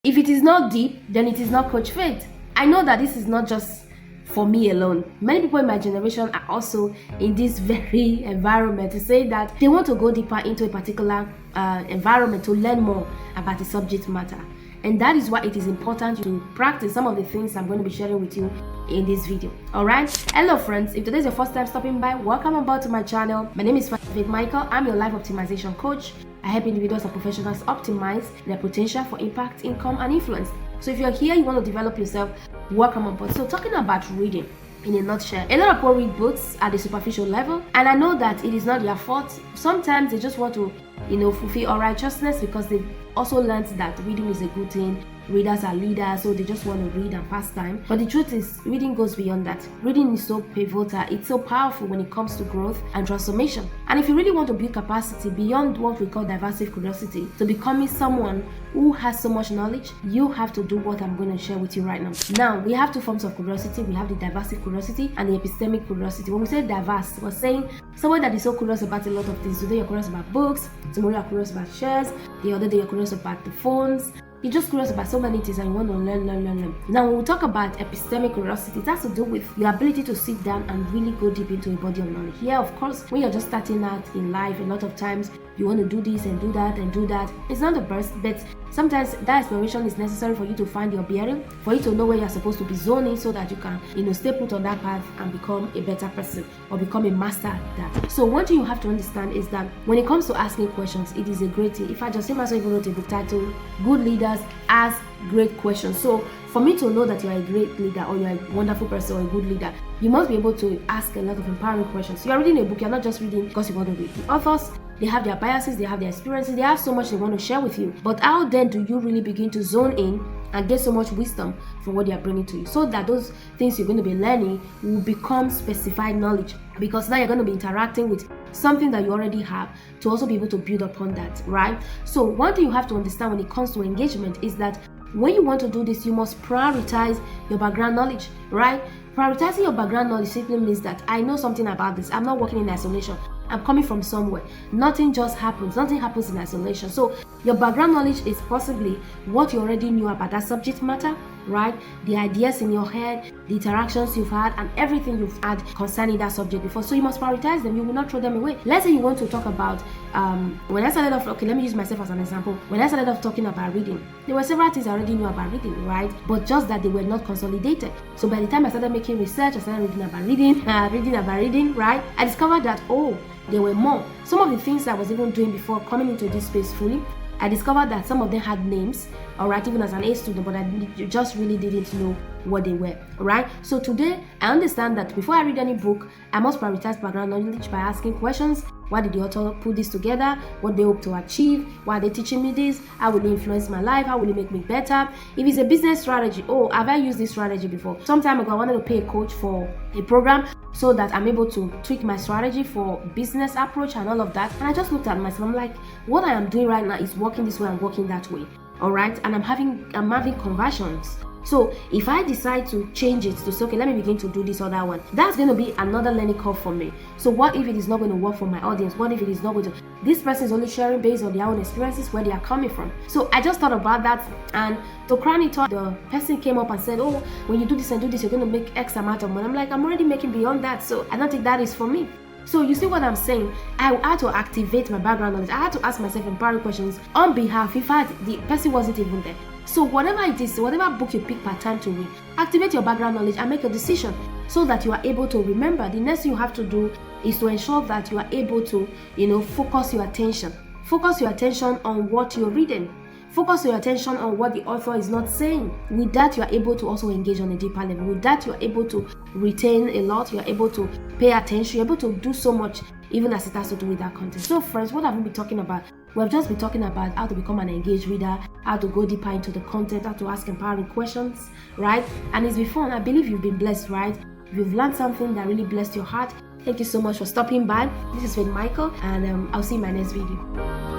If it is not deep, then it is not Coach Faith. I know that this is not just for me alone. Many people in my generation are also in this very environment to say that they want to go deeper into a particular environment to learn more about the subject matter. And that is why it is important to practice some of the things I'm going to be sharing with you in this video. Alright? Hello friends, if today is your first time stopping by, welcome aboard to my channel. My name is Faith Michael. I'm your life optimization coach. I help individuals and professionals optimize their potential for impact, income, and influence. So if you're here, you want to develop yourself, welcome aboard. So talking about reading in a nutshell, a lot of people read books at the superficial level, and I know that it is not their fault. Sometimes they just want to, fulfill all righteousness because they also learned that reading is a good thing. Readers are leaders, so they just want to read and pass time. But the truth is, reading goes beyond that. Reading is so pivotal, it's so powerful when it comes to growth and transformation. And if you really want to build capacity beyond what we call diversive curiosity, to becoming someone who has so much knowledge, you have to do what I'm going to share with you right now. Now, we have two forms of curiosity. We have the diversive curiosity and the epistemic curiosity. When we say diverse, we're saying someone that is so curious about a lot of things. Today you're curious about books, tomorrow you're curious about shares, the other day you're curious about the phones. You're just curious about so many things and you want to learn. Now, when we talk about epistemic curiosity, it has to do with your ability to sit down and really go deep into a body of knowledge. Here, of course, when you're just starting out in life, a lot of times you want to do this and do that and do that. It's not the best, but sometimes that exploration is necessary for you to find your bearing, for you to know where you're supposed to be zoning so that you can, stay put on that path and become a better person or become a master at that. So one thing you have to understand is that when it comes to asking questions, it is a great thing. In fact, Justin Maso even wrote a book titled Good Leaders Ask Great Questions. So for me to know that you are a great leader or you are a wonderful person or a good leader, you must be able to ask a lot of empowering questions. You are reading a book, you're not just reading because you want to read. The authors, they have their biases, they have their experiences, they have so much they want to share with you. But how then do you really begin to zone in and get so much wisdom from what they are bringing to you, so that those things you're going to be learning will become specified knowledge? Because now you're going to be interacting with something that you already have to also be able to build upon that, right? So one thing you have to understand when it comes to engagement is that when you want to do this, you must prioritize your background knowledge, right? Prioritizing your background knowledge simply means that I know something about this. I'm not working in isolation. I'm coming from somewhere. Nothing just happens. Nothing happens in isolation. So your background knowledge is possibly what you already knew about that subject matter, right? The ideas in your head, the interactions you've had, and everything you've had concerning that subject before. So you must prioritize them. You will not throw them away. Let's say you want to talk about, when I started off, okay, let me use myself as an example. When I started off talking about reading, there were several things I already knew about reading, right? But just that they were not consolidated. So by the time I started making research, I started reading about reading, right? I discovered that, there were more. Some of the things I was even doing before coming into this space fully, I discovered that some of them had names, alright, even as an A student, but I just really didn't know what they were, alright? So today, I understand that before I read any book, I must prioritize background knowledge by asking questions. Why did the author put this together? What they hope to achieve? Why are they teaching me this? How will it influence my life? How will it make me better? If it's a business strategy, have I used this strategy before? Some time ago, I wanted to pay a coach for a program so that I'm able to tweak my strategy for business approach and all of that. And I just looked at myself. I'm like, what I am doing right now is working this way and working that way. All right. And I'm having conversions. So if I decide to change it to say, okay, let me begin to do this or that one, that's going to be another learning curve for me. So what if it is not going to work for my audience? What if it is not going to, this person is only sharing based on their own experiences, where they are coming from? So I just thought about that, and to crown it all, the person came up and said, when you do this and do this, you're going to make X amount of money. I'm like, I'm already making beyond that, so I don't think that is for me. So you see what I'm saying? I had to activate my background knowledge. I had to ask myself empowering questions on behalf, in fact, the person wasn't even there. So whatever it is, whatever book you pick part time to read, activate your background knowledge and make a decision so that you are able to remember. The next thing you have to do is to ensure that you are able to, focus your attention. Focus your attention on what you're reading. Focus your attention on what the author is not saying. With that, you are able to also engage on a deeper level. With that, you are able to retain a lot. You are able to pay attention. You're able to do so much, even as it has to do with that content. So friends, what have we been talking about? We've just been talking about how to become an engaged reader, how to go deeper into the content, how to ask empowering questions, right? And it's been fun. I believe you've been blessed, right? If you've learned something that really blessed your heart, thank you so much for stopping by. This is Faith Michael, and I'll see you in my next video.